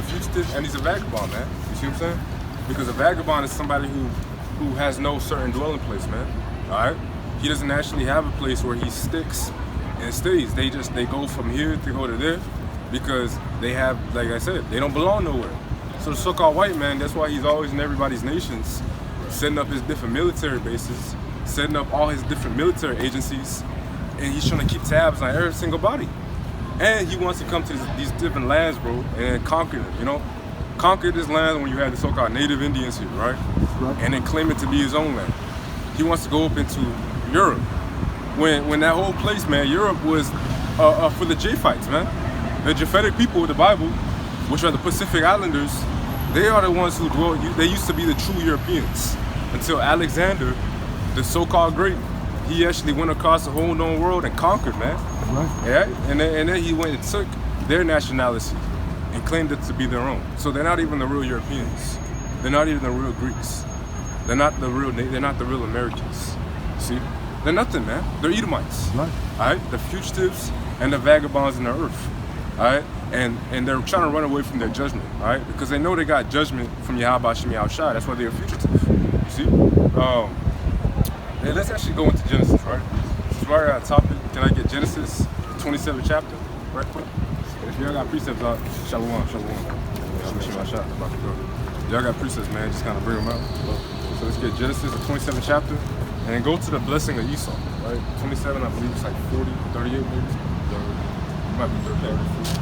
a fugitive and he's a vagabond, man. You see what I'm saying? Because a vagabond is somebody who has no certain dwelling place, man. All right? He doesn't actually have a place where he sticks and stays. They go from here to go to there because they have, like I said, they don't belong nowhere. So the so-called white man, that's why he's always in everybody's nations, setting up his different military bases, setting up all his different military agencies, and he's trying to keep tabs on every single body. And he wants to come to these different lands, bro, and conquer them, you know? Conquer this land when you have the so-called native Indians here, right? And then claim it to be his own land. He wants to go up into Europe. When that whole place, man, Europe was for the Japhites, man. The Japhetic people of the Bible, which are the Pacific Islanders, they are the ones who dwell, they used to be the true Europeans until Alexander, the so-called great, he actually went across the whole known world and conquered, man. Right. Yeah, and then he went and took their nationality and claimed it to be their own. So they're not even the real Europeans. They're not even the real Greeks. They're not the real Americans. See? They're nothing, man. They're Edomites. Right. All right? The fugitives and the vagabonds in the earth. All right? And they're trying to run away from their judgment, all right? Because they know they got judgment from Yahweh Shem Yahushua. That's why they're a fugitive. You see? Let's actually go into Genesis, right? This is right at topic. Can I get Genesis, the 27th chapter, right quick? If y'all got precepts out, shalom. Y'all got precepts, man, just kind of bring them out. So let's get Genesis, the 27th chapter, and then go to the blessing of Esau, right? 27, I believe it's like 40, 38 maybe. It might be 30.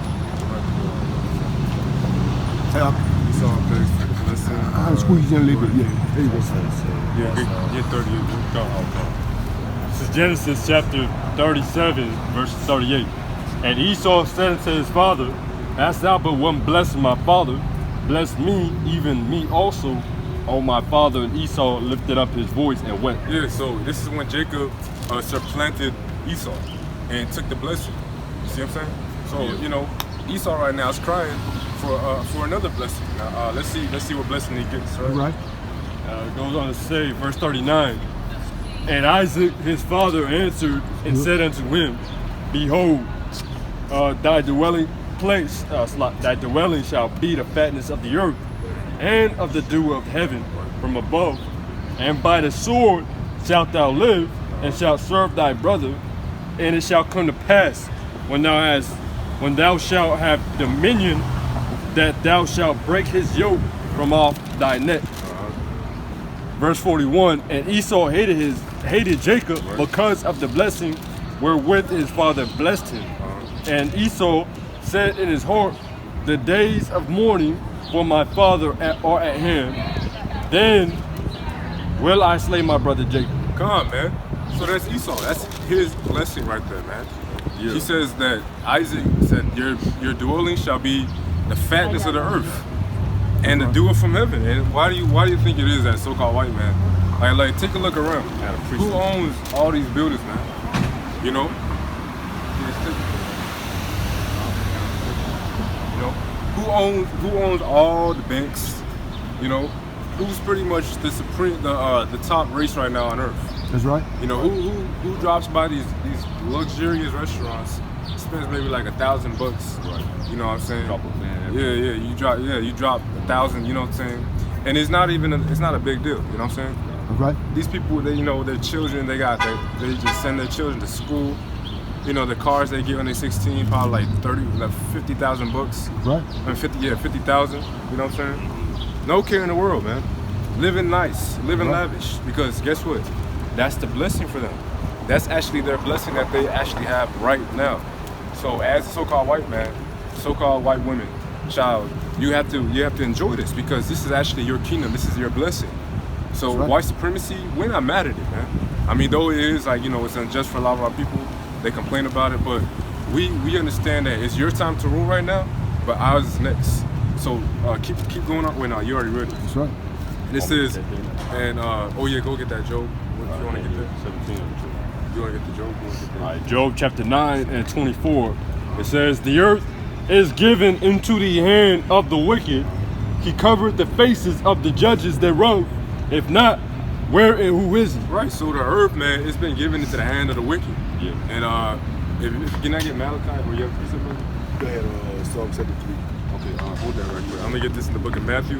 Esau begs for the blessing. I'll squeeze in a little bit, yeah. There you go. Yeah, get 38. Go. Okay. This is Genesis chapter 37, verse 38. And Esau said unto his father, Hast thou but one blessing, my father? Bless me, even me also. Oh, my father. And Esau lifted up his voice and wept. Yeah, so this is when Jacob supplanted Esau and took the blessing. You see what I'm saying? So, you know, Esau right now is crying for another blessing. Now, let's see what blessing he gets, right? Right. It goes on to say, verse 39. And Isaac his father answered and said unto him, Behold, thy dwelling place, thy dwelling shall be the fatness of the earth, and of the dew of heaven from above. And by the sword shalt thou live, and shalt serve thy brother. And it shall come to pass, when thou shalt have dominion, that thou shalt break his yoke from off thy neck. Verse 41, and Esau hated Jacob because of the blessing wherewith his father blessed him. And Esau said in his heart, The days of mourning for my father are at hand. Then will I slay my brother Jacob. Come on, man. So that's Esau. That's his blessing right there, man. Yeah. He says that Isaac said, your dwelling shall be the fatness of the earth and the dew from heaven. And why do you think it is that so-called white man? Like take a look around. Who owns all these buildings, man? You know? You know? Who owns all the banks? You know? Who's pretty much the top race right now on earth? That's right. You know, who drops by these luxurious restaurants, spends maybe like $1,000 bucks. Right. You know what I'm saying? Drop a man. You drop 1,000, you know what I'm saying? And it's not a big deal, you know what I'm saying? That's right. These people, they, you know, their children, they just send their children to school. You know, the cars they get when they're 16, probably like 50,000 bucks. Right. I mean, 50,000, you know what I'm saying? No care in the world, man. Living nice, living lavish, because guess what? That's the blessing for them. That's actually their blessing that they actually have right now. So as a so-called white man, so-called white woman, child, you have to enjoy this because this is actually your kingdom. This is your blessing. So white supremacy, we're not mad at it, man. I mean, though it is like, you know, it's unjust for a lot of our people. They complain about it, but we understand that it's your time to rule right now, but ours is next. So keep going on. Wait, no, you already read it. That's right. This is, and oh yeah, go get that, Job. If you want to get that. 17. You want to get the Job? All right, Job chapter 9 and 24. It says, The earth is given into the hand of the wicked. He covered the faces of the judges thereof. If not, where and who is he? Right, so the earth, man, it's been given into the hand of the wicked. Yeah. And if can I get Malachi or you have precept? Go ahead, Psalm 73. Okay, hold that right quick. I'm gonna get this in the book of Malachi,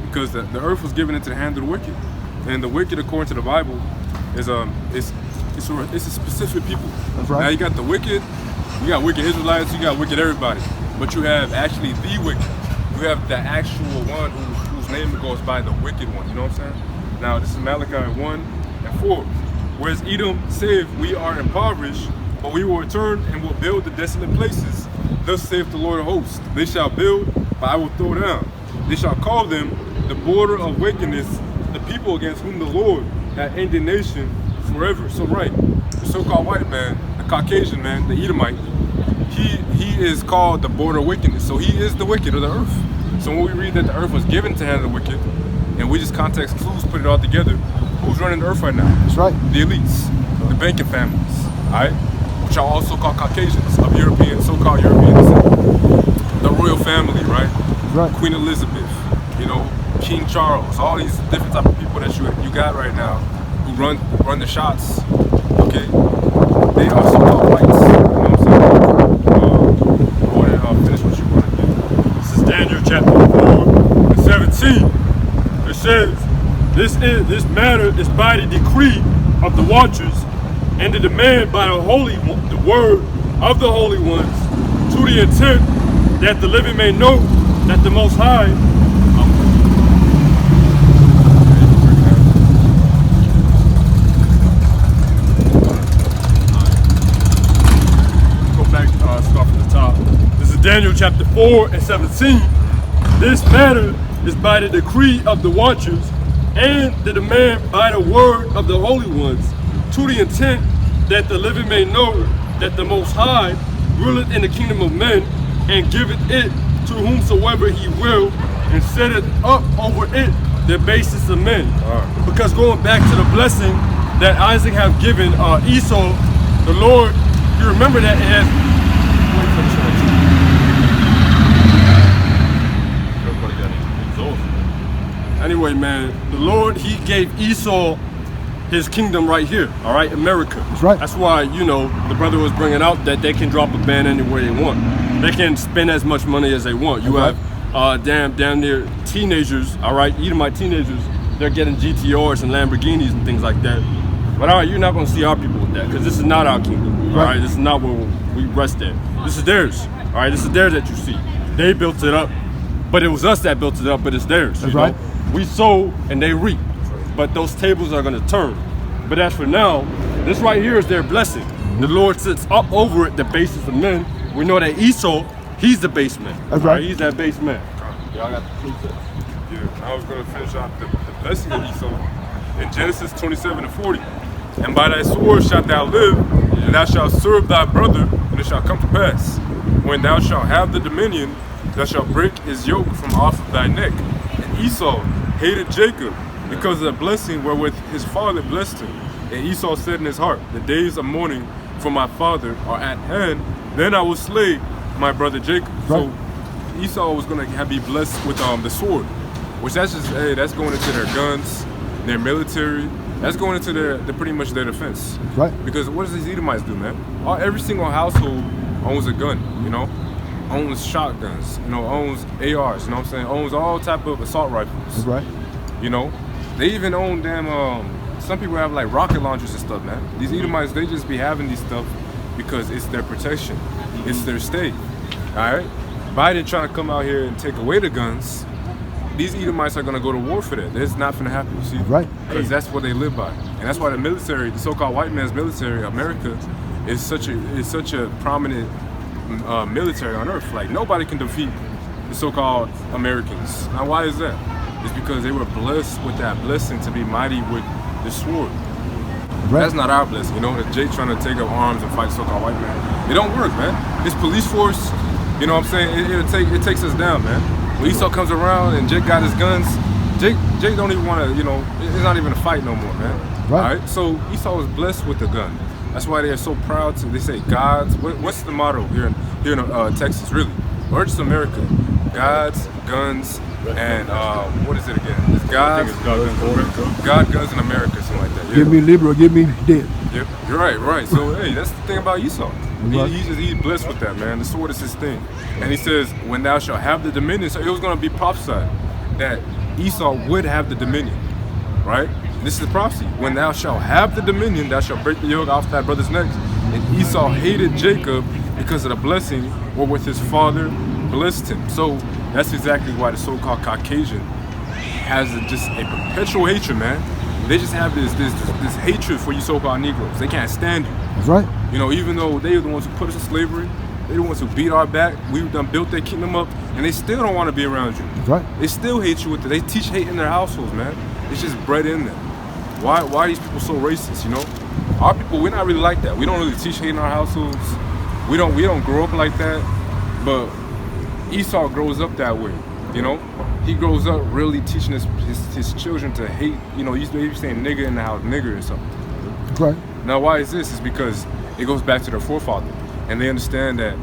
because the earth was given into the hand of the wicked, and the wicked, according to the Bible, is it's a specific people. That's right. Now you got the wicked, you got wicked Israelites, you got wicked everybody, but you have actually the wicked. You have the actual one whose name goes by the wicked one. You know what I'm saying? Now this is Malachi 1:4. Whereas Edom saith, we are impoverished, but we will return and will build the desolate places. Thus saith the Lord of hosts, they shall build, but I will throw down. They shall call them the border of wickedness, the people against whom the Lord hath indignation forever. So right, the so-called white man, the Caucasian man, the Edomite, he is called the border of wickedness. So he is the wicked of the earth. So when we read that the earth was given to hand of the wicked, and we just context clues, put it all together, who's running the earth right now? That's right. The elites, the banking families, all right? Which are also called Caucasians, of European, so-called European descent. The royal family, right? Right. Queen Elizabeth, you know, King Charles, all these different type of people that you got right now who run the shots, okay? They are so-called whites, you know what I'm saying? Go ahead and finish what you want to do. This is Daniel chapter 4:17. It says, this matter is by the decree of the watchers and the demand by the word of the holy ones, to the intent that the living may know that the Most High start from the top. This is Daniel chapter 4:17. This matter is by the decree of the watchers and the demand by the word of the holy ones, to the intent that the living may know that the Most High ruleth in the kingdom of men, and giveth it to whomsoever he will, and setteth up over it the basis of men. Because going back to the blessing that Isaac have given Esau, the Lord, you remember that it has. Anyway, man, the Lord, he gave Esau his kingdom right here, all right, America. That's right. That's why, you know, the brother was bringing out that they can drop a ban anywhere they want. They can spend as much money as they want. You That's have damn near teenagers, all right, Edomite teenagers, they're getting GTRs and Lamborghinis and things like that. But all right, you're not going to see our people with that, because this is not our kingdom, all right? This is not where we rest at. This is theirs, all right? This is theirs that you see. They built it up, but it was us that built it up, but it's theirs. That's you right. know? We sow and they reap, but those tables are going to turn. But as for now, this right here is their blessing. The Lord sits up over it, the basis of men. We know that Esau, he's the base man. That's right. He's that base man. Y'all got the precept. Yeah, I was going to finish off the blessing of Esau in Genesis 27:40. And by thy sword shalt thou live, and thou shalt serve thy brother, and it shall come to pass, when thou shalt have the dominion, thou shalt break his yoke from off of thy neck. And Esau hated Jacob because of the blessing wherewith his father blessed him. And Esau said in his heart, the days of mourning for my father are at hand, then I will slay my brother Jacob. Right. So Esau was going to be blessed with the sword, which that's just, hey, that's going into their guns, their military, that's going into their pretty much their defense. Right. Because what does these Edomites do, man? Every single household owns a gun, you know? Owns shotguns, you know, owns ARs, you know what I'm saying? Owns all type of assault rifles. That's right. You know? They even own some people have like rocket launchers and stuff, man. These Edomites, they just be having these stuff because it's their protection. It's their state. Alright? Biden trying to come out here and take away the guns. These Edomites are gonna go to war for that. That's not gonna happen, you see? Right. Because that's what they live by. And that's why the military, the so-called white man's military, America, is such a prominent military on earth. Like nobody can defeat the so-called Americans. Now why is that? It's because they were blessed with that blessing to be mighty with the sword. Right. That's not our blessing, you know, that Jake trying to take up arms and fight so-called white man. It don't work, man. His police force, you know what I'm saying, it takes us down, man. When Esau comes around and Jake got his guns, Jake don't even want to, you know, it's not even a fight no more, man. Right. All right? So Esau was blessed with the gun. That's why they are so proud to, they say God's, what's the motto here in Texas, really? Or just America? God's, guns, and what is it again? It's God's, God, guns, in America, something like that. Yeah. Give me liberal, give me dead. Yep, you're right. So, hey, that's the thing about Esau. Right. He's blessed with that, man. The sword is his thing. And he says, when thou shalt have the dominion, so it was going to be prophesied that Esau would have the dominion, right? This is the prophecy. When thou shalt have the dominion, thou shalt break the yoke off thy brother's necks. And Esau hated Jacob because of the blessing wherewith his father blessed him. So that's exactly why the so-called Caucasian has just a perpetual hatred, man. They just have this hatred for you so-called Negroes. They can't stand you. That's right. You know, even though they are the ones who put us in slavery, they're the ones who beat our back. We've done built their kingdom up, and they still don't want to be around you. That's right. They still hate you with it. They teach hate in their households, man. It's just bred in them. Why are these people so racist, you know? Our people, we're not really like that. We don't really teach hate in our households. We don't grow up like that. But Esau grows up that way, you know? He grows up really teaching his children to hate, you know, he's saying nigger in the house, nigger or something. That's right. Now, why is this? It's because it goes back to their forefather. And they understand that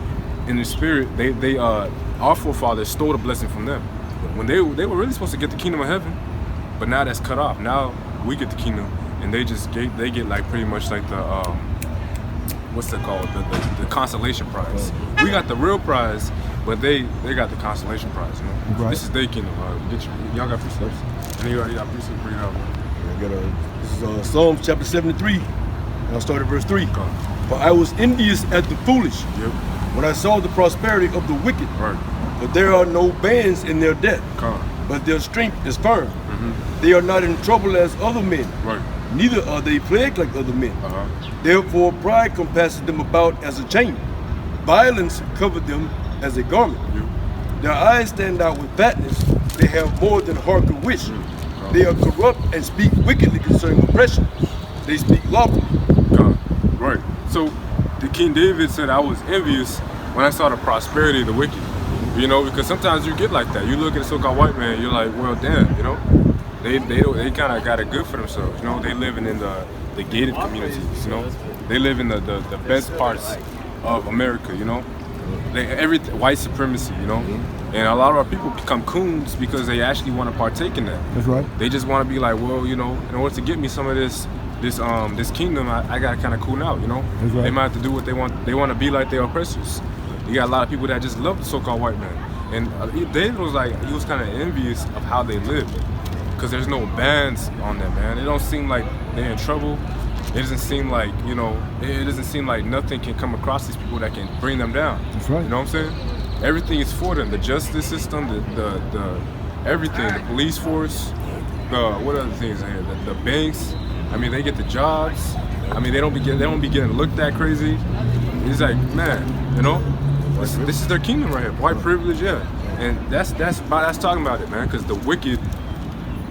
in the spirit, our forefathers stole the blessing from them. When they were really supposed to get the kingdom of heaven, but now that's cut off. Now we get the kingdom, and they get like pretty much like the what's it called? The consolation prize. We got the real prize, but they got the consolation prize. You know? Right. This is their kingdom. Y'all got precepts. And you already got precepts. Bring it out. This is Psalms chapter 73. And I'll start at verse 3. For I was envious at the foolish Yep. when I saw the prosperity of the wicked. Right. But there are no bands in their death, Come. but their strength is firm. They are not in trouble as other men, Right. neither are they plagued like other men. Uh-huh. Therefore pride compasses them about as a chain. Violence covered them as a garment. Yep. Their eyes stand out with fatness. They have more than heart could wish. They are corrupt and speak wickedly concerning oppression. They speak lawfully. God. Right. So the King David said, I was envious when I saw the prosperity of the wicked. You know, because sometimes you get like that. You look at a so-called white man, you're like, well, damn, you know, they kind of got it good for themselves. You know, they living in the gated communities. You know, they live in the best parts of America. You know, white supremacy. You know, and a lot of our people become coons because they actually want to partake in that. That's right. They just want to be like, well, you know, in order to get me some of this kingdom, I gotta kind of coon out. You know, That's right. They might have to do what they want. They want to be like their oppressors. You got a lot of people that just love the so-called white man. And David was like, he was kind of envious of how they lived. Because there's no bans on them, man. It don't seem like they're in trouble. It doesn't seem like, you know, it doesn't seem like nothing can come across these people that can bring them down. That's right. You know what I'm saying? Everything is for them. The justice system, the everything, the police force, what other things are here? The banks. I mean, they get the jobs. I mean, they don't be getting looked at crazy. It's like, man, you know? This is their kingdom right here, white privilege, yeah. And that's talking about it, man, because the wicked,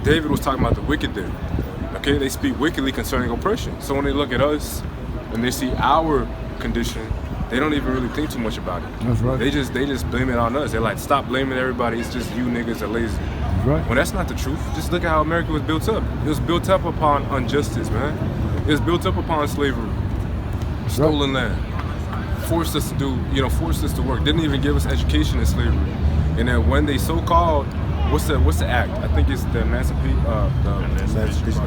David was talking about the wicked there. Okay, they speak wickedly concerning oppression. So when they look at us and they see our condition, they don't even really think too much about it. That's right. They just blame it on us. They're like, stop blaming everybody, it's just you niggas are lazy. That's right. Well, that's not the truth. Just look at how America was built up. It was built up upon injustice, man. It was built up upon slavery, stolen land. Forced us to work. Didn't even give us education in slavery. And then when they so-called, what's the act? I think it's the Emancipation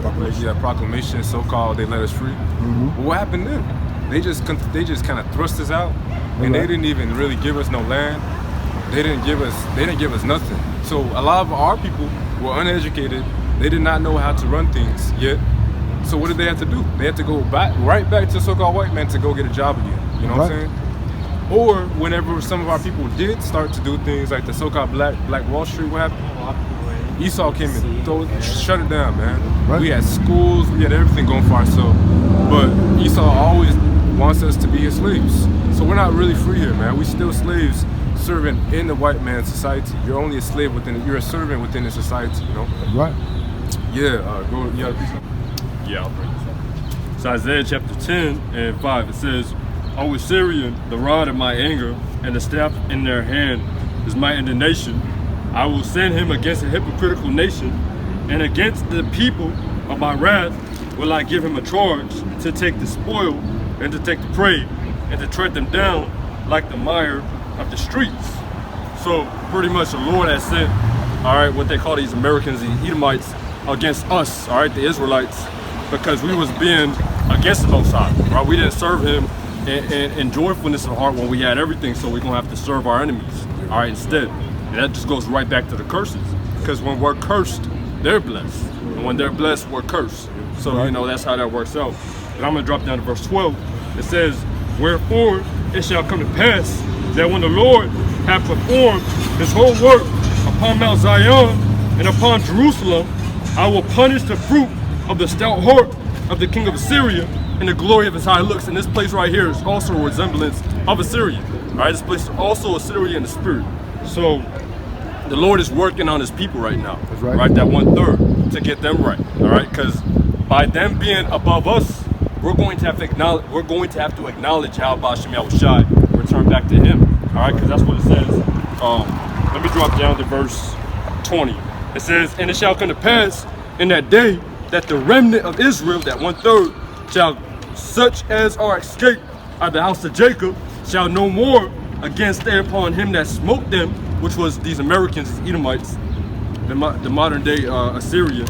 Proclamation. Yeah, proclamation. So-called, they let us free. Well, what happened then? They just kind of thrust us out, and they didn't even really give us no land. They didn't give us nothing. So a lot of our people were uneducated. They did not know how to run things yet. So what did they have to do? They had to go right back to the so-called white man to go get a job again. You know what I'm saying? Or whenever some of our people did start to do things like the so-called Black Wall Street, what happened? Esau came and shut it down, man. Right. We had schools, we had everything going for ourselves. But Esau always wants us to be his slaves. So we're not really free here, man. We still slaves serving in the white man's society. You're only a slave you're a servant within the society, you know? Right. Yeah, go, yeah. Yeah, I'll bring this up. It's Isaiah chapter 10 and 5. It says, O Assyrian, the rod of my anger, and the staff in their hand is my indignation. I will send him against a hypocritical nation, and against the people of my wrath will I give him a charge to take the spoil and to take the prey and to tread them down like the mire of the streets. So pretty much the Lord has sent, all right, what they call these Americans, the Edomites, against us, all right, the Israelites, because we was being against the Most High, right? We didn't serve him and joyfulness of heart when we had everything, so we're gonna have to serve our enemies, all right, instead. And that just goes right back to the curses, because when we're cursed, they're blessed, and when they're blessed, we're cursed. So you know, that's how that works out. And I'm gonna drop down to verse 12. It says, wherefore it shall come to pass that when the Lord hath performed his whole work upon Mount Zion and upon Jerusalem, I will punish the fruit of the stout heart of the king of Assyria and the glory of his high looks. And this place right here is also a resemblance of Assyria. All right, this place is also Assyria in the spirit. So the Lord is working on his people right now. That's right. Right, that 1/3 to get them right. All right, because by them being above us, we're going to have to acknowledge how Bashem Yahushai return back to him. All right, because that's what it says. Let me drop down to verse 20. It says, and it shall come to pass in that day that the remnant of Israel, that 1/3, shall such as are escaped out of the house of Jacob, shall no more again stay upon him that smote them, which was these Americans, these Edomites, the modern day Assyria.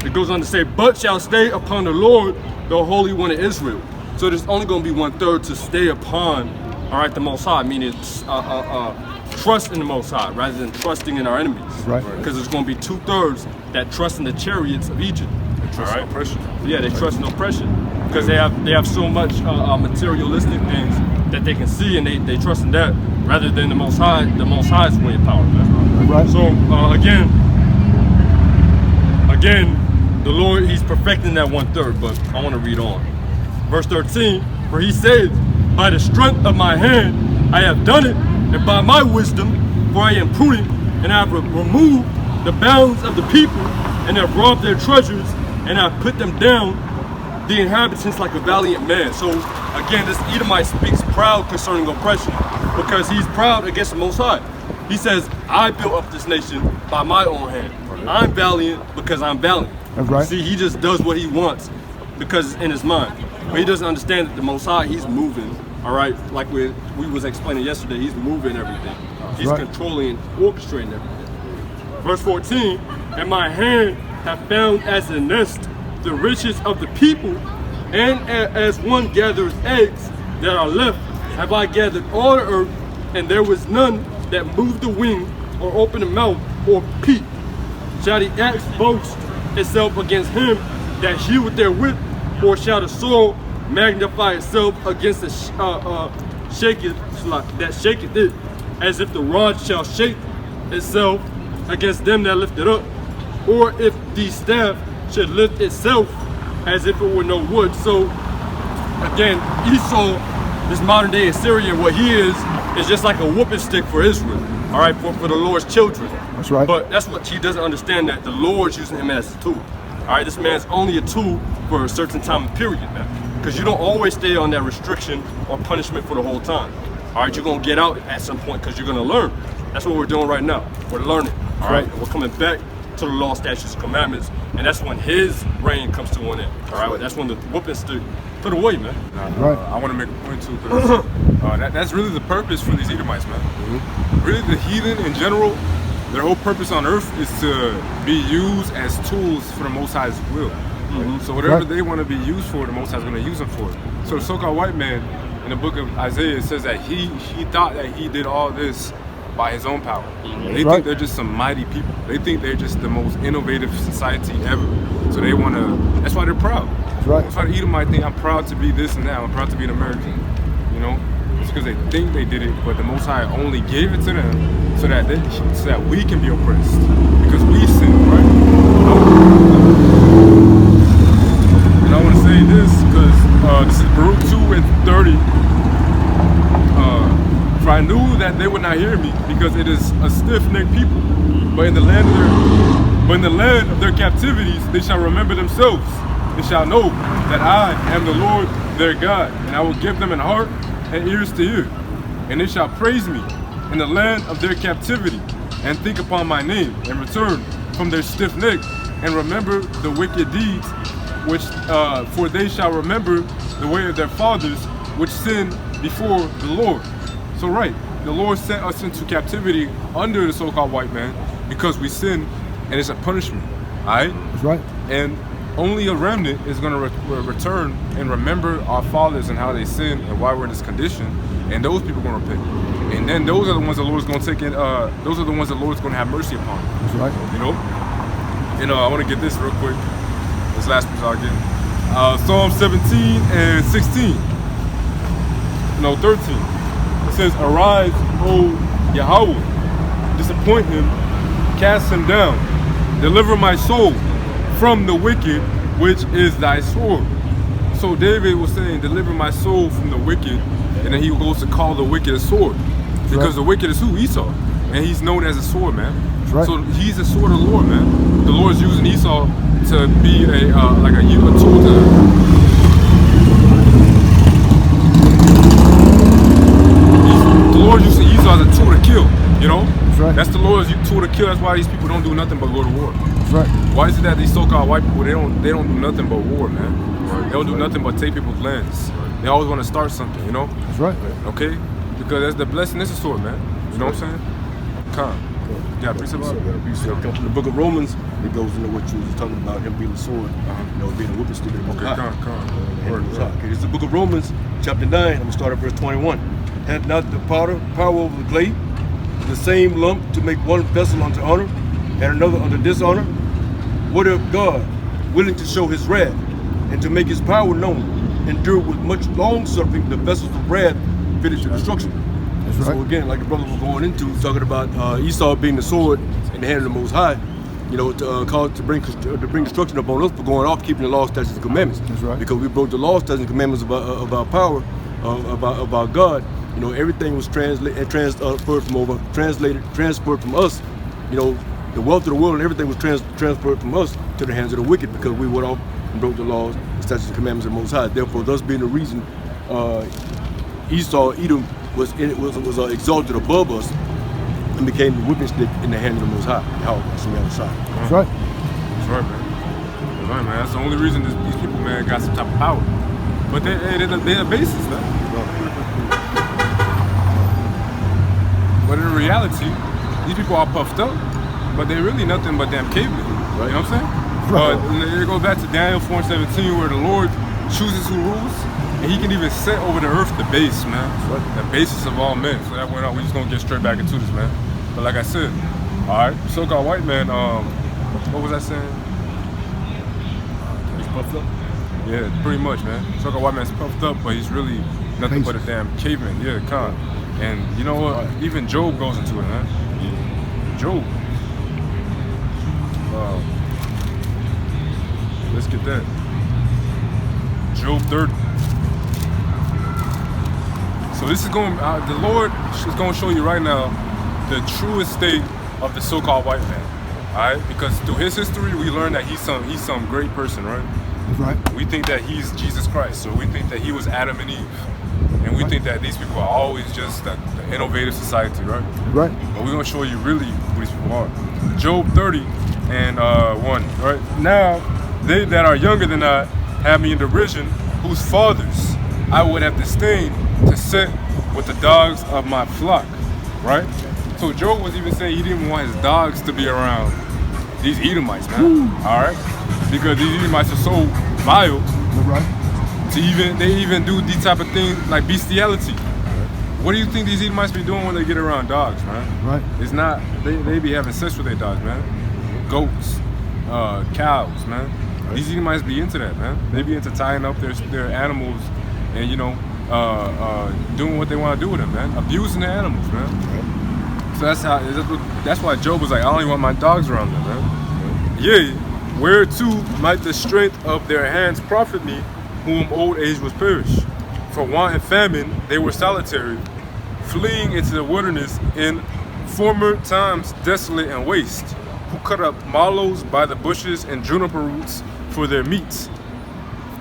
It goes on to say, but shall stay upon the Lord, the Holy One of Israel. So there's only going to be 1/3 to stay upon, all right, the Most High, meaning trust in the Most High rather than trusting in our enemies. Right. Because there's going to be 2/3 that trust in the chariots of Egypt. Trust and oppression. Yeah, they trust in oppression because they have so much materialistic things that they can see, and they trust in that rather than the Most High. The Most High's way of power, man. Right. So again, the Lord, he's perfecting that 1/3, but I want to read on. Verse 13, for he said, by the strength of my hand I have done it, and by my wisdom, for I am prudent, and I have removed the bounds of the people, and have robbed their treasures, and I have put them down, the inhabitants like a valiant man. So again, this Edomite speaks proud concerning oppression, because he's proud against the Most High. He says, I built up this nation by my own hand. I'm valiant because I'm valiant. That's right. See, he just does what he wants because it's in his mind. But he doesn't understand that the Most High, he's moving, all right? Like we was explaining yesterday, he's moving everything. He's right. controlling and orchestrating everything. Verse 14, and my hand hath found as a nest the riches of the people, and as one gathers eggs that are left, have I gathered all the earth, and there was none that moved the wing, or opened the mouth, or peeped. Shall the axe boast itself against him that heweth therewith, or shall the soul magnify itself against the that shaketh it, as if the rod shall shake itself against them that lift it up, or if the staff should lift itself as if it were no wood. So again, Esau, this modern day Assyrian, what he is just like a whooping stick for Israel, all right, for the Lord's children. That's right. But that's what he doesn't understand, that the Lord's using him as a tool. All right, this man's only a tool for a certain time and period, man. Because you don't always stay on that restriction or punishment for the whole time. All right, you're gonna get out at some point because you're gonna learn. That's what we're doing right now. We're learning, all right? And we're coming back to the law, statutes, and commandments, and that's when his reign comes to an end, all right? That's when the whooping stick put away, man. Right. I want to make a point too, because that's really the purpose for these Edomites, man. Really, the heathen in general, their whole purpose on earth is to be used as tools for the Most High's will. So whatever they want to be used for, the Most High is going to use them for it. So the so-called white man in the book of Isaiah, it says that he thought that he did all this by his own power. They think they're just some mighty people. They think they're just the most innovative society ever. So they want to, that's why they're proud. That's right. That's why the Edomite think, I'm proud to be this and that. I'm proud to be an American. You know? It's because they think they did it, but the Most High only gave it to them so that we can be oppressed. Because we sin, right? And I want to say this because this is Baruch 2:30. For I knew that they would not hear me, because it is a stiff-necked people. But in the land of their captivities, they shall remember themselves. They shall know that I am the Lord their God, and I will give them an heart and ears to hear. And they shall praise me in the land of their captivity, and think upon my name, and return from their stiff neck, and remember the wicked deeds, which for they shall remember the way of their fathers, which sinned before the Lord. So right, the Lord sent us into captivity under the so-called white man because we sinned, and it's a punishment, all right? That's right. And only a remnant is going to return and remember our fathers and how they sinned and why we're in this condition, and those people are going to repent. And then those are the ones the Lord's going to take in. Those are the ones the Lord's going to have mercy upon. That's right. You know. And I want to get this real quick. This last piece I'll get. Psalm 17 and 16. No, 13. It says, "Arise, O Yahweh, disappoint him, cast him down, deliver my soul from the wicked, which is thy sword." So David was saying, deliver my soul from the wicked, and then he goes to call the wicked a sword. Because the wicked is who? Esau. And he's known as a sword, man. That's right. So he's a sword of the Lord, man. The Lord's using Esau to be a tool to... The Lord's using Esau as a tool to kill, you know? That's right. That's the Lord's tool to kill. That's why these people don't do nothing but go to war. That's right. Why is it that these so-called white people, they don't do nothing but war, man? They don't do nothing but take people's lands. They always want to start something, you know? That's right. Okay? Because that's the blessing is a sword, man. You know what I'm saying? Come. Yeah, precept. Come from the book of Romans, it goes into what you was talking about, him being the sword, being a whipping stick. Okay, come. Okay, this is the book of Romans, chapter 9. I'm gonna start at verse 21. Had not the potter power over the clay, the same lump to make one vessel unto honor, and another unto dishonor? What if God, willing to show his wrath, and to make his power known, endure with much long suffering the vessels of wrath fitted to destruction? That's right. So again, like the brother was going into, talking about Esau being the sword in the hand of the Most High, you know, to bring destruction upon us for going off keeping the law, statutes, and commandments. That's right. Because we broke the law, statutes, and commandments of our power, of our God. You know, everything was transferred from us. You know, the wealth of the world and everything was transferred from us to the hands of the wicked because we went off and broke the laws, the statutes, and commandments of the Most High. Therefore, thus being the reason Edom was exalted above us and became the whipping stick in the hand of the Most High. That's right. That's right, man. That's right, man. That's the only reason these people, man, got some type of power. But they're the basis, man. But in reality, these people are puffed up, but they're really nothing but damn cavemen. Right. You know what I'm saying? Right. It goes back to Daniel 4:17, where the Lord chooses who rules, and he can even set over the earth the base, man. Right. The basis of all men. So that went on. We just gonna get straight back into this, man. But like I said, all right, so-called white man. What was I saying? He's puffed up. Yeah, pretty much, man. So-called white man's puffed up, but he's really nothing but a damn caveman. Yeah, con. And you know what? Even Job goes into it, man. Job. Let's get that. Job 30. So this is going. The Lord is going to show you right now the truest state of the so-called white man. All right, because through his history, we learned that he's some great person, right? That's right. We think that he's Jesus Christ, so we think that he was Adam and Eve. And we think that these people are always just the innovative society, right? Right. But we're going to show you really who these people are. Job 30 and 1, right? Now, they that are younger than I have me in derision, whose fathers I would have disdained to sit with the dogs of my flock, right? So Job was even saying he didn't want his dogs to be around these Edomites, man. All right? Because these Edomites are so vile. Right. They even do these type of things like bestiality. What do you think these Edomites be doing when they get around dogs, man? Right. It's not, they be having sex with their dogs, man. Goats, cows, man. Right. These Edomites be into that, man. They be into tying up their animals and, you know, doing what they want to do with them, man. Abusing the animals, man. Right. So that's why Job was like, I don't even want my dogs around them, man. Right. Yea, whereto might the strength of their hands profit me, whom old age was perished. For want and famine they were solitary, fleeing into the wilderness in former times desolate and waste, who cut up mallows by the bushes and juniper roots for their meats.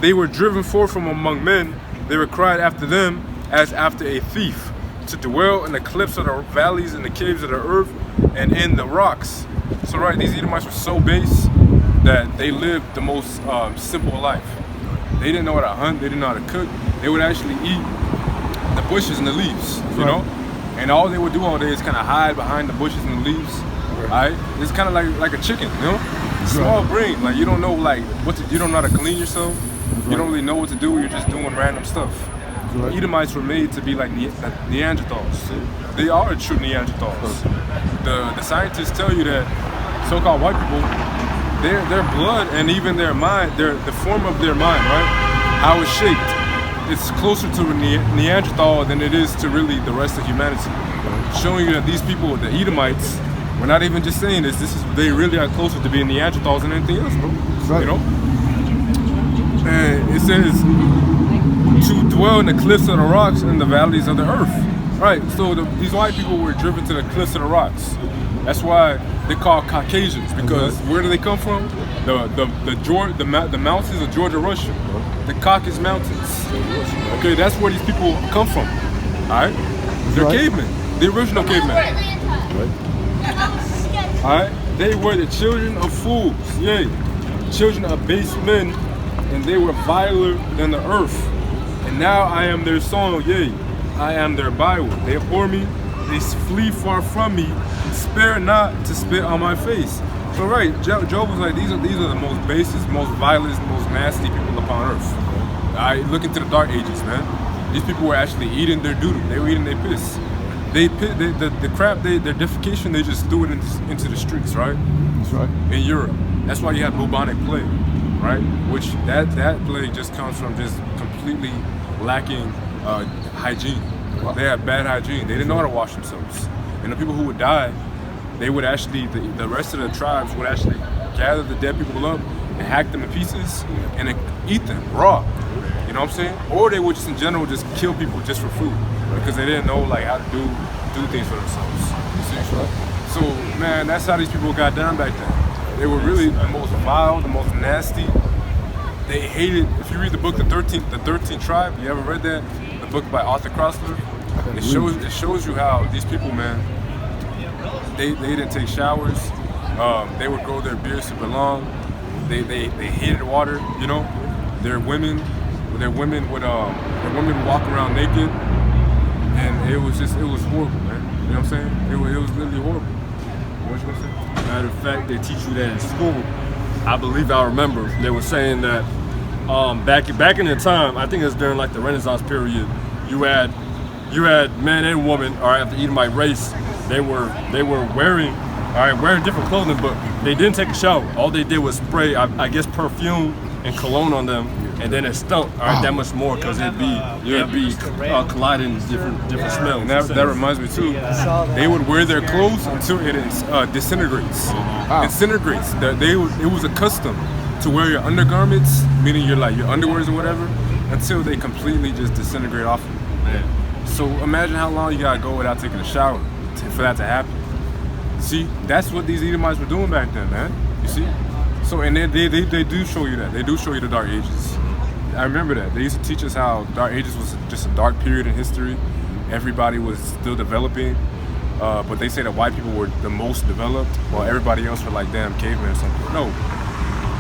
They were driven forth from among men, they were cried after them as after a thief, to dwell in the cliffs of the valleys and the caves of the earth and in the rocks. So right, these Edomites were so base that they lived the most simple life. They didn't know how to hunt, they didn't know how to cook. They would actually eat the bushes and the leaves, you know? And all they would do all day is kind of hide behind the bushes and the leaves, right? It's kind of like a chicken, you know? Small brain, like you don't know like you don't know how to clean yourself. You don't really know what to do. You're just doing random stuff. Right. Edomites were made to be like Neanderthals. They are true Neanderthals. The scientists tell you that so-called white people, their blood and even their mind, the form of their mind, right? How it's shaped, it's closer to a Neanderthal than it is to really the rest of humanity. Showing you that these people, the Edomites, we're not even just saying this. They really are closer to being Neanderthals than anything else, bro. Right. You know. And it says to dwell in the cliffs of the rocks and the valleys of the earth. Right. So these white people were driven to the cliffs of the rocks. That's why they call Caucasians, because where do they come from? The mountains of Georgia, Russia, the Caucasus Mountains. Okay, that's where these people come from. All right, they're cavemen, the original cavemen. All right, they were the children of fools, yea, children of base men, and they were viler than the earth. And now I am their song, yea, I am their byword. They abhor me, they flee far from me, spare not to spit on my face. So right, Job was like, these are the most basest, most vilest, most nasty people upon earth. I look into the dark ages, man. These people were actually eating their doo-doo. They were eating their piss. The crap, their defecation, they just threw it into the streets, right? That's right. In Europe. That's why you have bubonic plague, right? Which that plague just comes from just completely lacking hygiene. Wow. They had bad hygiene. They didn't know how to wash themselves. And the people who would die, they would actually, the rest of the tribes would actually gather the dead people up and hack them to pieces and then eat them raw. You know what I'm saying? Or they would just in general just kill people just for food because they didn't know like how to do things for themselves. You see? So man, that's how these people got down back then. They were really the most vile, the most nasty. They hated. If you read the book, the 13th Tribe, you ever read that? The book by Arthur Crosler. It shows you how these people, man, they didn't take showers. They would grow their beards super long. They hated water. You know, their women would walk around naked, and it was horrible, man. You know what I'm saying? It was literally horrible. What you gonna say? Matter of fact, they teach you that in school. I believe I remember they were saying that back in the time, I think it was during like the Renaissance period, you had men and women, all right, of the Edomite race. They were wearing different clothing, but they didn't take a shower. All they did was spray, I guess, perfume and cologne on them, and then it stunk. All right, that much more because it'd be colliding different smells. And that reminds me too. They would wear their clothes until it disintegrates. Disintegrates. It was a custom to wear your undergarments, meaning your underwears or whatever, until they completely just disintegrate off of you. Man. So imagine how long you gotta go without taking a shower for that to happen. See, that's what these Edomites were doing back then, man. You see? So, and they do show you that. They do show you the Dark Ages. I remember that. They used to teach us how Dark Ages was just a dark period in history. Everybody was still developing. But they say that white people were the most developed, while everybody else were like damn cavemen or something. No.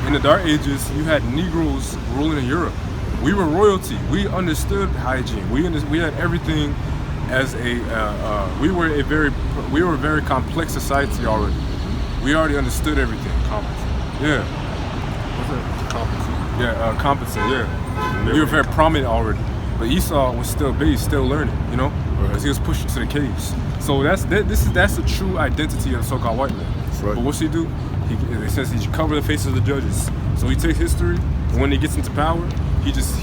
In the Dark Ages, you had Negroes ruling in Europe. We were royalty. We understood hygiene. We had everything as we were a very complex society already. We already understood everything. Yeah. What's that? Competent. Yeah, competent. Yeah. We were very prominent already. But Esau was still still learning. You know, because he was pushed to the caves. So that's the true identity of the so-called white man. Right. But what's he do? It says he should cover the faces of the judges. So he takes history, and when he gets into power, he just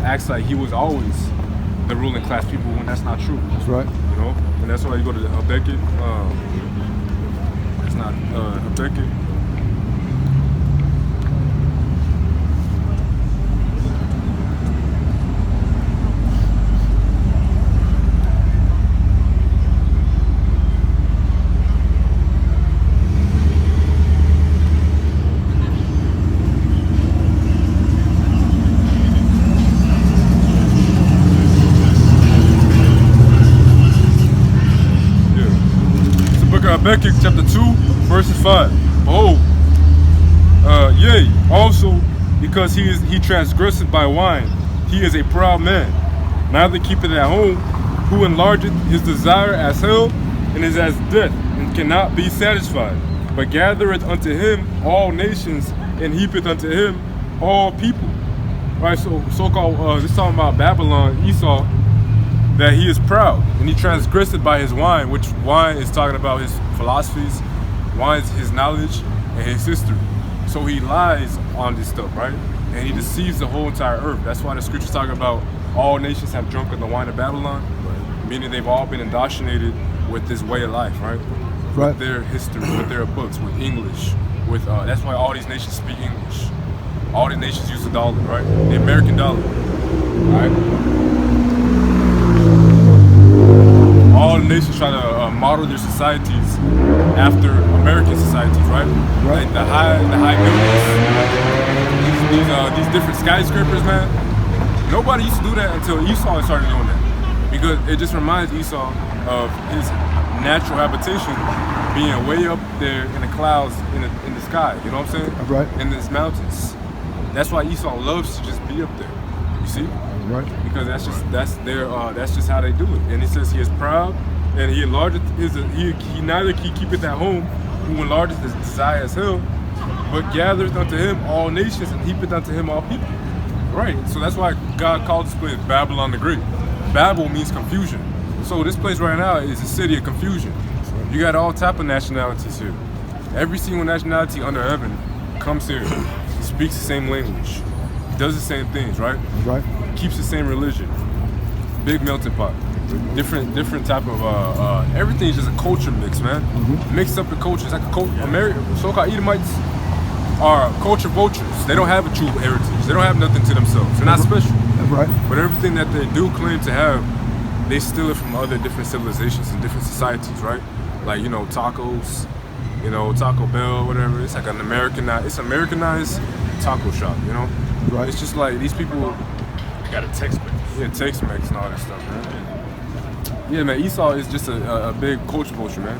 acts like he was always the ruling class people when that's not true. That's right. You know, and that's why you go to the Habakkuk. It's not Habakkuk. Habakkuk chapter 2, verses 5. Oh, yea, also because he transgresseth by wine, he is a proud man, neither keepeth at home, who enlargeth his desire as hell, and is as death, and cannot be satisfied. but gathereth unto him all nations, and heapeth unto him all people. Right, so-called, this talking about Babylon, Esau, that he is proud, and he transgressed by his wine, which wine is talking about his philosophies, wine is his knowledge, and his history. So he lies on this stuff, right? And he deceives the whole entire earth. That's why the scripture's talking about all nations have drunk of the wine of Babylon, meaning they've all been indoctrinated with this way of life, right? Right. With their history, with their books, with English, with that's why all these nations speak English. All the nations use the dollar, right? The American dollar, right? All the nations try to model their societies after American societies, right? Right. Like the high buildings, these different skyscrapers, man. Nobody used to do that until Esau started doing that, because it just reminds Esau of his natural habitation being way up there in the clouds, in the sky. You know what I'm saying? Right. In these mountains. That's why Esau loves to just be up there. You see? Right. Because that's just how they do it. And he says he is proud, and he enlargeth he neither keepeth at home, who enlargeth his desire as hell, but gathereth unto him all nations, and heapeth unto him all people. Right. So that's why God called this place Babylon the Great. Babel means confusion. So this place right now is a city of confusion. You got all type of nationalities here. Every single nationality under heaven comes here, speaks the same language, does the same things, right? Right. Keeps the same religion. Big melting pot. Different type of everything's just a culture mix, man. Mixed up the cultures. Like so-called Edomites are culture vultures. They don't have a true heritage. They don't have nothing to themselves. They're not special. Right. But everything that they do claim to have, they steal it from other different civilizations and different societies, right? Like, you know, tacos, you know, Taco Bell, whatever. It's like an Americanized taco shop, you know? Right. It's just like these people, they got a Tex-Mex. Yeah, Tex-Mex and all that stuff, man. Yeah, man, Esau is just a big culture vulture, man.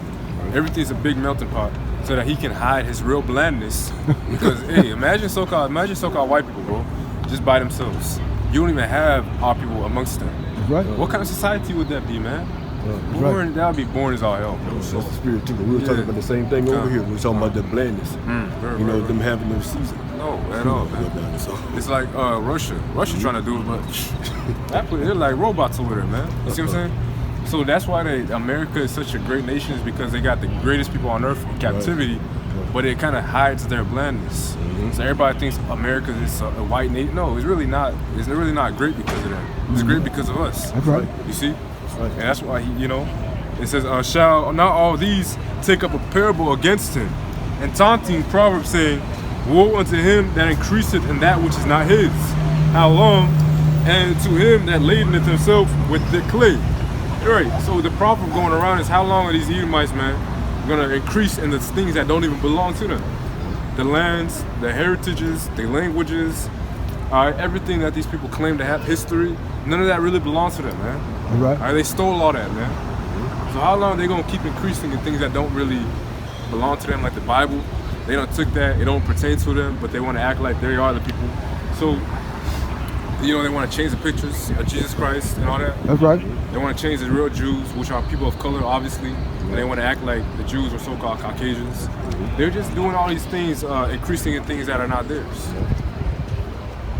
Everything's a big melting pot so that he can hide his real blandness. Because, hey, imagine so-called white people, bro, just by themselves. You don't even have our people amongst them. Right. What kind of society would that be, man? Right. That would be boring as all hell, bro. That's the spirit too. We were talking about the same thing over here. We were talking about the blandness. Very, You know, very, them having no season. No, at all, man. So, It's like Russia. Russia trying to do it, but they're like robots over there, man. You see what I'm saying? So that's why America is such a great nation, is because they got the greatest people on earth in captivity, but it kind of hides their blandness. So everybody thinks America is a white nation. No, it's really not. It's really not great because of that. It's great because of us. That's right. You see? And that's why it says, shall not all these take up a parable against him, and taunting proverb saying, woe unto him that increaseth in that which is not his. How long? And to him that ladeneth himself with the clay. Right. So the proverb going around is, how long are these Edomites, man, gonna increase in the things that don't even belong to them? The lands, the heritages, the languages, everything that these people claim to have history, none of that really belongs to them, man. Right. They stole all that, man. So how long are they gonna keep increasing in things that don't really belong to them, like the Bible? They don't took that, it don't pertain to them, but they want to act like they are the people. So, they want to change the pictures of Jesus Christ and all that. That's right. They want to change the real Jews, which are people of color, obviously. And they want to act like the Jews are so-called Caucasians. They're just doing all these things, increasing in things that are not theirs.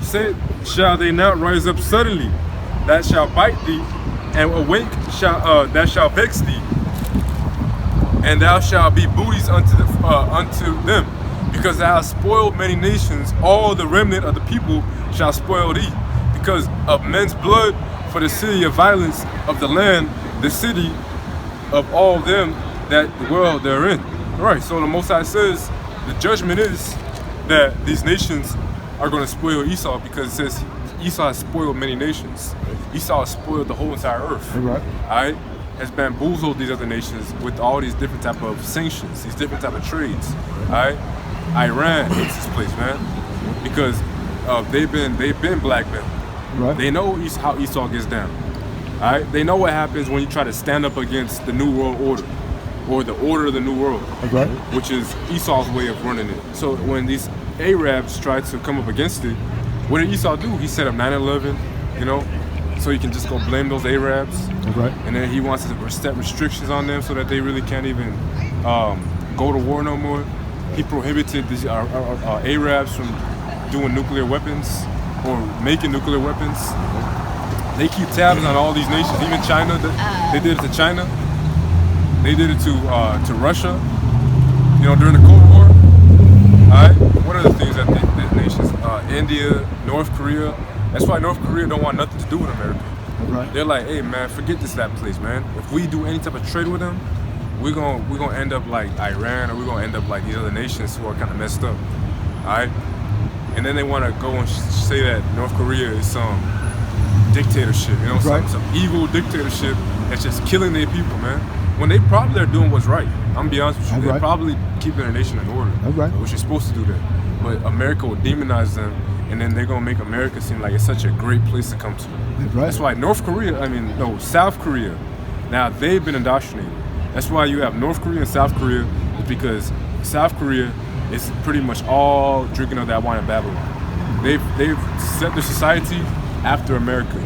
Said, shall they not rise up suddenly, that shall bite thee, and awake that shall vex thee, and thou shalt be booties unto them, because thou hast spoiled many nations. All the remnant of the people shall spoil thee, because of men's blood, for the city of violence of the land, the city of all them that dwell therein. All right. So the Most High says the judgment is that these nations are going to spoil Esau, because it says Esau has spoiled many nations. Esau has spoiled the whole entire earth. Right. All right. Has bamboozled these other nations with all these different type of sanctions, these different type of trades. All right. Iran hates this place, man, because they've been blackmailed. Right. They know how Esau gets down. All right. They know what happens when you try to stand up against the New World Order, or the order of the New World, Right. which is Esau's way of running it. So when these Arabs tried to come up against it, what did Esau do? He set up 9/11, so he can just go blame those Arabs. Right. And then he wants to set restrictions on them so that they really can't even go to war no more. He prohibited these Arabs from doing nuclear weapons or making nuclear weapons. They keep tabs on all these nations, even China. They did it to China. They did it to Russia. You know, during the Cold War. All right. What are the things that the nations? India, North Korea. That's why North Korea don't want nothing to do with America. Right. They're like, hey man, forget that place, man. If we do any type of trade with them, we're gonna end up like Iran, or we're gonna end up like these other nations who are kind of messed up. All right. And then they want to go and say that North Korea is some dictatorship, you know, some evil dictatorship that's just killing their people, man. When they probably are doing what's right. I'm gonna be honest with you. They're probably keeping their nation in order, which is supposed to do that. But America will demonize them, and then they're gonna make America seem like it's such a great place to come to. That's why South Korea. Now they've been indoctrinated. That's why you have North Korea and South Korea, is because South Korea is pretty much all drinking of that wine of Babylon. They've set their society after America,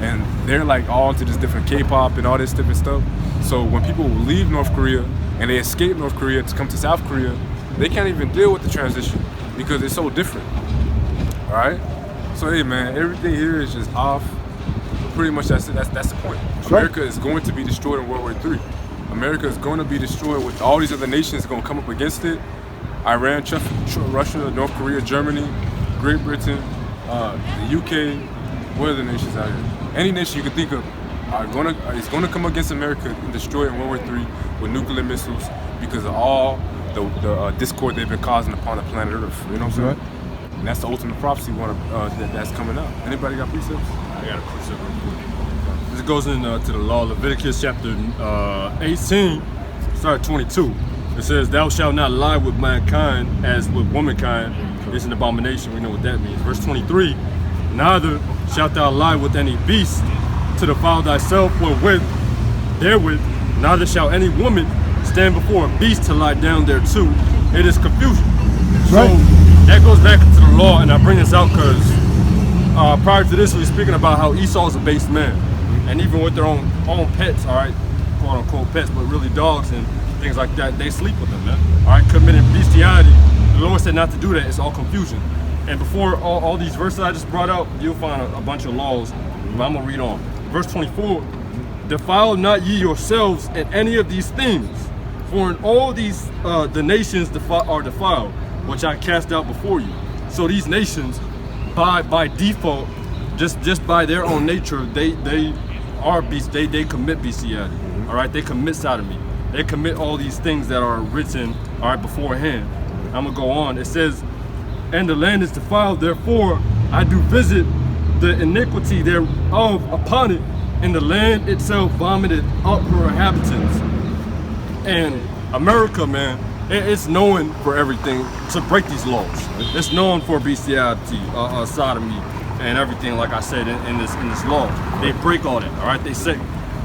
and they're like all into this different K-pop and all this different stuff. So when people leave North Korea and they escape North Korea to come to South Korea, they can't even deal with the transition because it's so different. All right. So hey man, everything here is just off. Pretty much that's it. That's the point. America is going to be destroyed in World War III. America is going to be destroyed with all these other nations going to come up against it. Iran, Russia, North Korea, Germany, Great Britain, the UK. What are the nations out here? Any nation you can think of is going to come against America and destroy it in World War III with nuclear missiles because of all the discord they've been causing upon the planet Earth. You know what I'm saying? And that's the ultimate prophecy that's coming up. Anybody got precepts? I got a precept real quick. This goes into the law, Leviticus chapter 18, start at 22. It says, "Thou shalt not lie with mankind as with womankind. It's an abomination." We know what that means. Verse 23, "Neither shalt thou lie with any beast to defile thyself therewith. Neither shall any woman stand before a beast to lie down thereto. It is confusion." So that goes back into the law, and I bring this out because prior to this, we were speaking about how Esau's a based man, and even with their own pets, all right, quote unquote pets, but really dogs and things like that, they sleep with them, man. All right, committing bestiality. The Lord said not to do that. It's all confusion. And before all these verses I just brought out, you'll find a bunch of laws, but I'm gonna read on. Verse 24, "Defile not ye yourselves in any of these things, for in all these the nations are defiled, which I cast out before you." So these nations, by default, just by their own nature, they are beasts. They commit bestiality. All right, they commit sodomy. They commit all these things that are written, all right, beforehand. I'm gonna go on. It says, "And the land is defiled, therefore I do visit the iniquity thereof upon it, and the land itself vomited up her inhabitants." And America, man, it's known for everything to break these laws. It's known for bestiality, sodomy, and everything. Like I said in this law, they break all that. All right, they set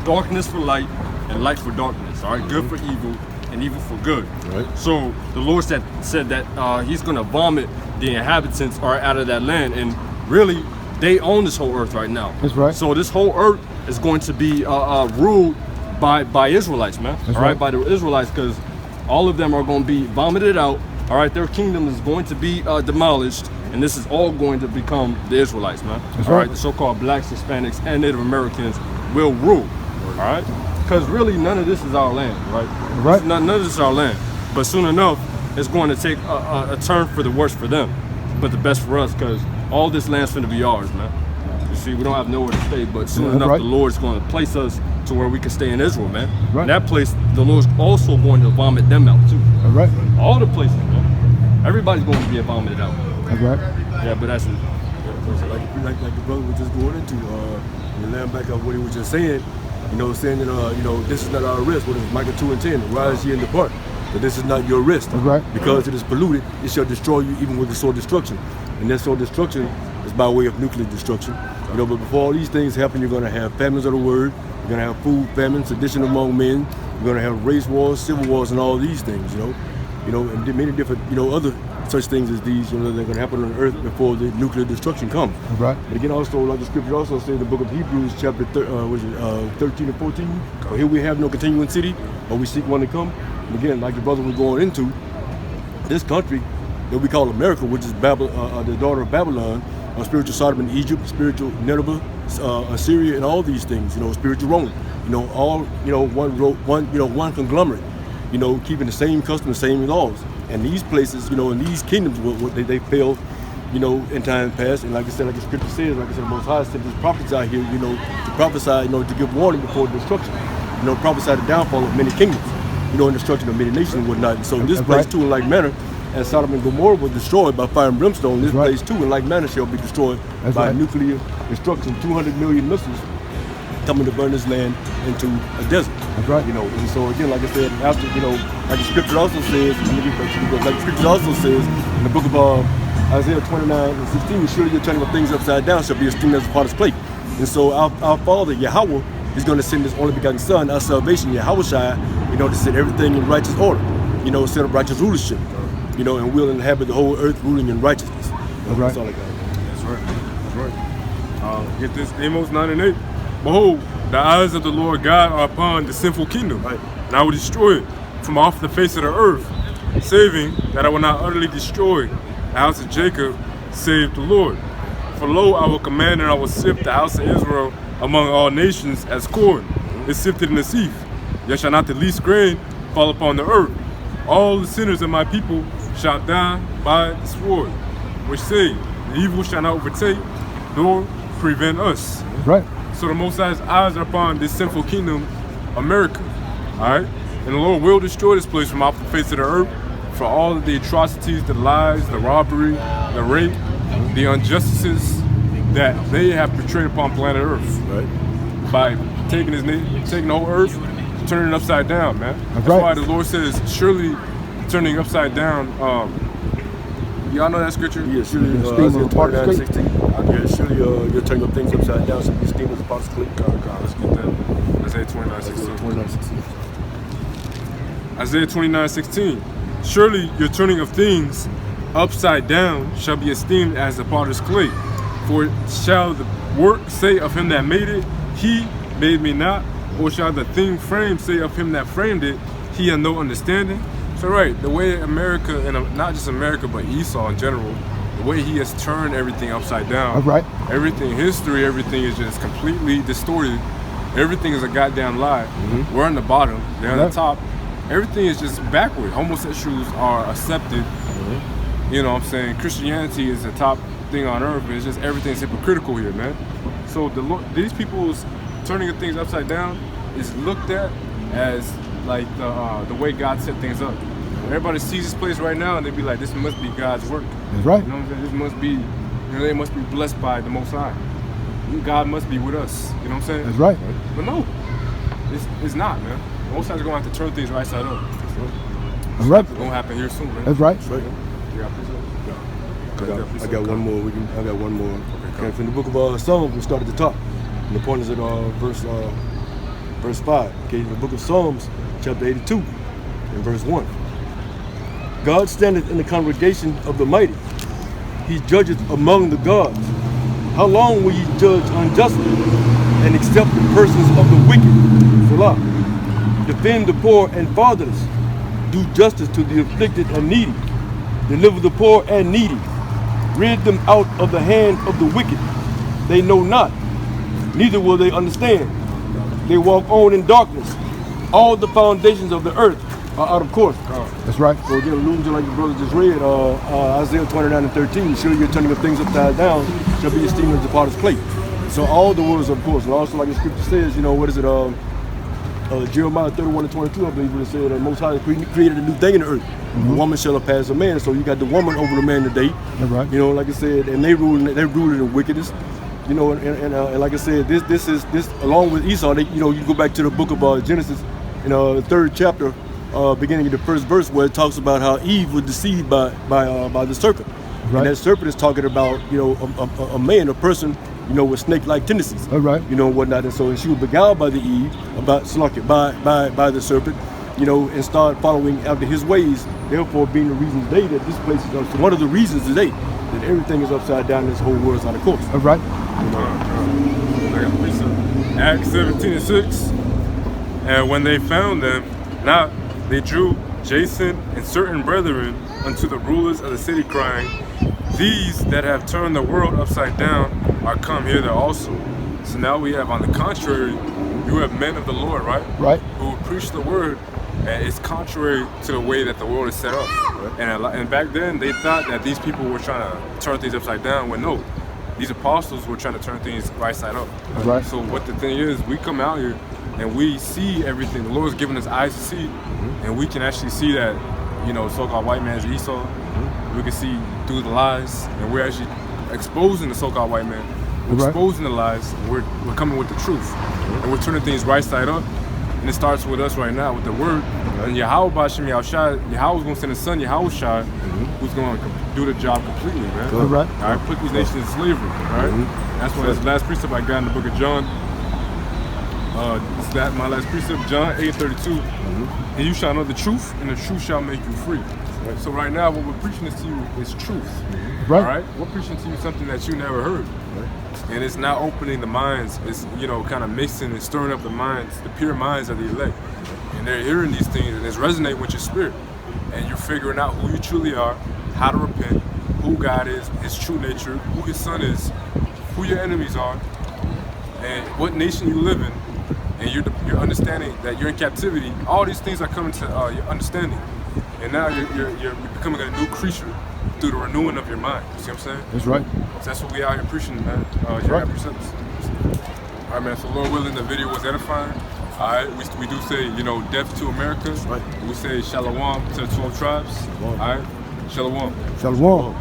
darkness for light and light for darkness. All right, good for evil and evil for good. Right. So the Lord said that He's going to vomit the inhabitants out of that land, and really they own this whole earth right now. That's right. So this whole earth is going to be ruled by Israelites, man. That's all right, right. by the Israelites, because all of them are going to be vomited out. All right, their kingdom is going to be demolished, and this is all going to become the Israelites, man. That's all right. right. The so-called blacks, Hispanics, and Native Americans will rule. All right, because really none of this is our land, right? Right. None of this is our land. But soon enough, it's going to take a turn for the worse for them, but the best for us, because all this land's going to be ours, man. You see, we don't have nowhere to stay, but soon enough, right. the Lord's going to place us to where we can stay in Israel, man. Right. And that place, the Lord's also going to vomit them out too. All right. All the places, man. Everybody's going to be vomited out. All right. Yeah, but that's it. Like the brother was just going into, laying back up what he was just saying, saying that, this is not our rest. What is Micah 2:10? Rise ye and depart. But this is not your rest. That's right. Because it is polluted, it shall destroy you even with the sword destruction. And that sword destruction is by way of nuclear destruction. But before all these things happen, you're going to have famines of the word. You're going to have food famine, sedition among men. You're going to have race wars, civil wars, and all these things. And many different, other such things as these, they're going to happen on earth before the nuclear destruction comes. All right. But again, also, like the scripture also says in the book of Hebrews, chapter 13 and 14, "For here we have no continuing city, but we seek one to come. And again, like the brother was going into, this country that we call America, which is the daughter of Babylon, spiritual Sodom and Egypt, spiritual Nineveh, Assyria, and all these things. Spiritual Rome. All one conglomerate. Keeping the same customs, the same laws. And these places, in these kingdoms, they failed. In time past, and like I said, like the scripture says, like I said, the Most High sent his prophets out here, to prophesy, to give warning before destruction. Prophesy the downfall of many kingdoms, and destruction of many nations and whatnot. And so in this place too, in like manner, as Sodom and Gomorrah was destroyed by fire and brimstone, this place too, in like manner, shall be destroyed by nuclear destruction. 200 million missiles coming to burn this land into a desert. That's right. And so again, like I said, after, like the scripture also says, like the scripture also says in the book of Isaiah 29:16, surely your turning of things upside down shall be esteemed as a potter's plate. And so our Father, Yahweh, is going to send his only begotten Son, our salvation, Yahweh Shai, to set everything in righteous order, set up righteous rulership, and we'll inhabit the whole earth ruling in righteousness. That's right. That's all I got. That's right. That's right. Get this, Amos 9:8. Behold, the eyes of the Lord God are upon the sinful kingdom, and I will destroy it from off the face of the earth, saving that I will not utterly destroy the house of Jacob, save the Lord. For lo, I will command and I will sift the house of Israel among all nations as corn is sifted in the sieve. Yet shall not the least grain fall upon the earth. All the sinners of my people shall die by the sword, which say, the evil shall not overtake nor prevent us. Right. So the Most High's eyes are upon this sinful kingdom, America. All right? And the Lord will destroy this place from off the face of the earth for all of the atrocities, the lies, the robbery, the rape, the injustices that they have portrayed upon planet Earth. Right. By taking the whole earth, turning it upside down, man. That's right. why the Lord says, surely turning upside down. Y'all know that scripture? Yeah, surely Isaiah 29:16. Yeah, surely you're turning up things upside down, so be esteemed as a potter's plate. God, let's get that. Isaiah 29:16. 29:16. Isaiah 29:16. Surely your turning of things upside down shall be esteemed as the potter's clay. For shall the work say of him that made it, he made me not? Or shall the thing framed say of him that framed it, he had no understanding? So right, the way America, and not just America, but Esau in general, the way he has turned everything upside down. That's right. Everything, history, everything is just completely distorted. Everything is a goddamn lie. We're on the bottom, they're on the top. Everything is just backward. Homosexuals are accepted. You know what I'm saying? Christianity is the top thing on earth. It's just everything's hypocritical here, man. So these people's turning of things upside down is looked at as like the way God set things up. Everybody sees this place right now and they be like, this must be God's work. That's right. You know what I'm saying? This must be, they must be blessed by the Most High. God must be with us. You know what I'm saying? That's right. But no, it's not, man. Most High's gonna have to turn things right side up. That's right. It's gonna happen here soon, man. That's right. I got one more. I got one more. Okay, from the book of Psalms, we start at the top. And the point is at verse 5. Okay, the book of Psalms, chapter 82, and verse 1. God standeth in the congregation of the mighty. He judgeth among the gods. How long will ye judge unjustly and accept the persons of the wicked? Salah. Defend the poor and fatherless. Do justice to the afflicted and needy. Deliver the poor and needy. Rid them out of the hand of the wicked. They know not, neither will they understand. They walk on in darkness. All the foundations of the earth are out of course. That's right. So again, alluding to like the brother just read, Isaiah 29:13, surely your turning of things upside down shall be esteemed as the potter's plate. So all the words of course, and also like the scripture says, what is it, Jeremiah 31:22, I believe, when it said that Most High created a new thing in the earth. A woman shall pass a man. So you got the woman over the man today. That's right. Like I said, and they rule in wickedness. And like I said, this along with Esau. You go back to the book of Genesis, in the 3rd chapter, beginning of the 1st verse, where it talks about how Eve was deceived by the serpent. Right. And that serpent is talking about a man, a person, with snake-like tendencies. All right. Whatnot. And so she was beguiled by the Eve, by the serpent, and start following after his ways. Therefore, being the reason today that this place is upside. One of the reasons today that everything is upside down, this whole world is out of course. All right. Acts 17:6. And when they found them, not they drew Jason and certain brethren unto the rulers of the city, crying, these that have turned the world upside down are come hither also. So now we have, on the contrary, you have men of the Lord, right? Right. Who preach the word, and it's contrary to the way that the world is set up. And back then, they thought that these people were trying to turn things upside down, when no, these apostles were trying to turn things right side up. Right. So what the thing is, we come out here and we see everything. The Lord's given us eyes to see, and we can actually see that, you know, so-called white man's Esau. We can see through the lies, and we're actually exposing the so-called white man. We're Right. exposing the lies. We're coming with the truth, and we're turning things right side up. And it starts with us right now with the word. And Yahweh Bashim Yahushai, Yahweh's going to send his son Yahushai, who's going to do the job completely, man. All right. All right, put these nations in slavery. All right. That's why this last precept I got in the book of John. It's that my last precept, John 8:32. And you shall know the truth, and the truth shall make you free. So right now, what we're preaching to you is truth. Right. All right. We're preaching to you something that you never heard. And it's not opening the minds. It's, you know, kind of mixing and stirring up the minds, the pure minds of the elect. And they're hearing these things, and it's resonating with your spirit. And you're figuring out who you truly are, how to repent, who God is, his true nature, who his son is, who your enemies are, and what nation you live in. And you're understanding that you're in captivity. All these things are coming to your understanding. And now you're becoming a new creature through the renewing of your mind. You see what I'm saying? That's right. So that's what we out here preaching, man. Right. All right, man. So Lord willing, the video was edifying. All right, we do say, you know, death to America. Right. We say shalom to the 12 tribes. All right, shalom. Shalom.